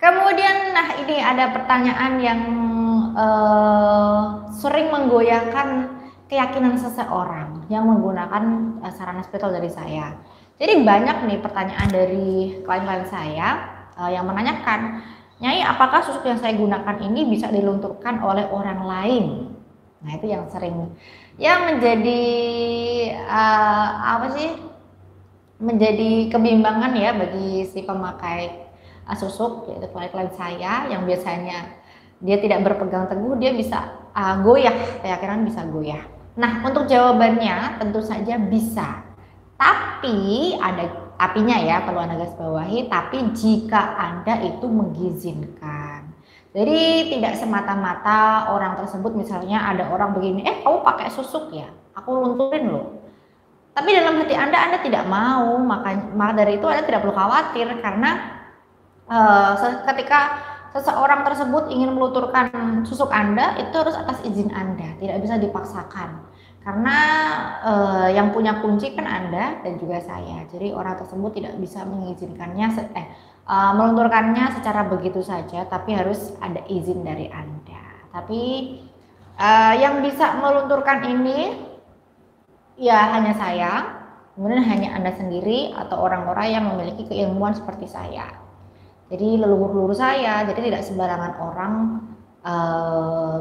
Kemudian, nah ini ada pertanyaan yang sering menggoyahkan keyakinan seseorang yang menggunakan sarana spiritual dari saya. Jadi banyak nih pertanyaan dari klien-klien saya yang menanyakan, Nyai, apakah susuk yang saya gunakan ini bisa dilunturkan oleh orang lain? Nah itu yang sering, yang menjadi apa sih? Menjadi kebimbangan ya bagi si pemakai susuk, yaitu klien-klien saya yang biasanya dia tidak berpegang teguh, dia bisa goyah, keyakinan bisa goyah. Nah untuk jawabannya tentu saja bisa, tapi ada tapinya ya, perlu Anda garis bawahi, tapi jika Anda itu mengizinkan. Jadi tidak semata-mata orang tersebut, misalnya ada orang begini, kamu pakai susuk ya, aku lunturin loh. Tapi dalam hati Anda tidak mau, maka dari itu Anda tidak perlu khawatir, karena ketika seseorang tersebut ingin melunturkan susuk Anda, itu harus atas izin Anda, tidak bisa dipaksakan. Karena yang punya kunci kan Anda dan juga saya. Jadi orang tersebut tidak bisa mengizinkannya, melunturkannya secara begitu saja, tapi harus ada izin dari Anda. Tapi yang bisa melunturkan ini ya hanya saya, kemudian hanya Anda sendiri atau orang-orang yang memiliki keilmuan seperti saya. Jadi leluhur-leluhur saya, jadi tidak sembarangan orang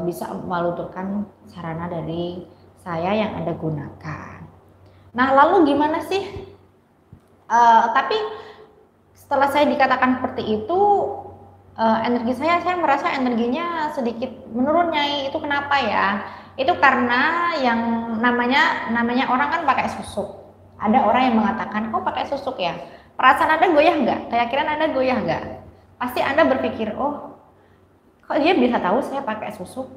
bisa melunturkan sarana dari saya yang Anda gunakan. Nah lalu gimana sih? Tapi setelah saya dikatakan seperti itu, energi saya merasa energinya sedikit menurun, Nyai. Itu kenapa ya? Itu karena yang namanya orang kan pakai susuk. Ada orang yang mengatakan, kok pakai susuk ya? Perasaan Anda goyah nggak? Keyakinan Anda goyah nggak? Pasti Anda berpikir, oh kok dia bisa tahu saya pakai susuk?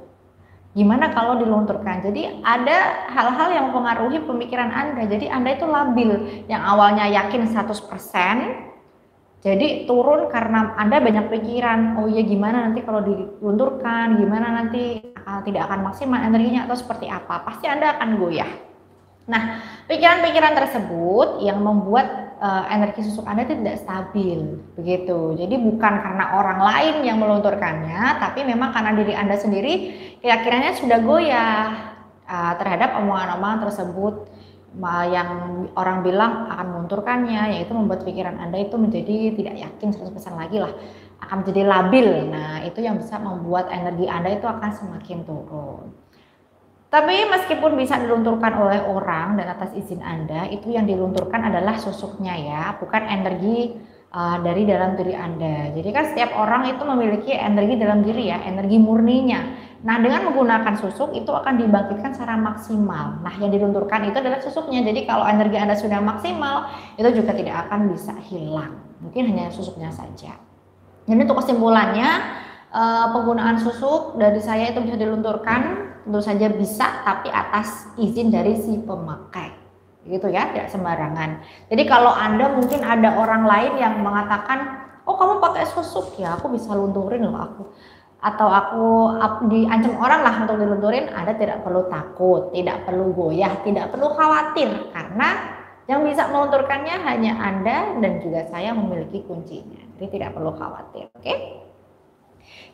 Gimana kalau dilunturkan? Jadi ada hal-hal yang mempengaruhi pemikiran Anda. Jadi Anda itu labil. Yang awalnya yakin 100%, jadi turun karena Anda banyak pikiran, oh iya gimana nanti kalau dilunturkan, gimana nanti tidak akan maksimal energinya atau seperti apa, pasti Anda akan goyah. Nah, pikiran-pikiran tersebut yang membuat energi susuk Anda tidak stabil, begitu. Jadi bukan karena orang lain yang melunturkannya, tapi memang karena diri Anda sendiri keyakinannya sudah goyah terhadap omongan-omongan tersebut yang orang bilang akan melunturkannya, yaitu membuat pikiran Anda itu menjadi tidak yakin 100% lagi lah, akan menjadi labil. Nah itu yang bisa membuat energi Anda itu akan semakin turun. Tapi meskipun bisa dilunturkan oleh orang dan atas izin Anda, itu yang dilunturkan adalah susuknya ya, bukan energi dari dalam diri Anda. Jadi kan setiap orang itu memiliki energi dalam diri ya, energi murninya. Nah dengan menggunakan susuk itu akan dibangkitkan secara maksimal. Nah yang dilunturkan itu adalah susuknya. Jadi kalau energi Anda sudah maksimal, itu juga tidak akan bisa hilang. Mungkin hanya susuknya saja. Jadi untuk kesimpulannya, penggunaan susuk dari saya itu bisa dilunturkan, tentu saja bisa, tapi atas izin dari si pemakai, gitu ya, tidak sembarangan. Jadi kalau Anda mungkin ada orang lain yang mengatakan, oh kamu pakai susuk ya, aku bisa lunturin loh aku, atau aku diancam orang lah untuk dilunturin, Anda tidak perlu takut, tidak perlu goyah, tidak perlu khawatir, karena yang bisa melunturkannya hanya Anda dan juga saya memiliki kuncinya. Jadi tidak perlu khawatir, oke?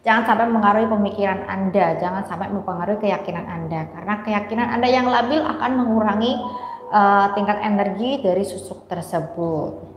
Jangan sampai mempengaruhi pemikiran Anda, jangan sampai mempengaruhi keyakinan Anda, karena keyakinan Anda yang labil akan mengurangi tingkat energi dari susuk tersebut.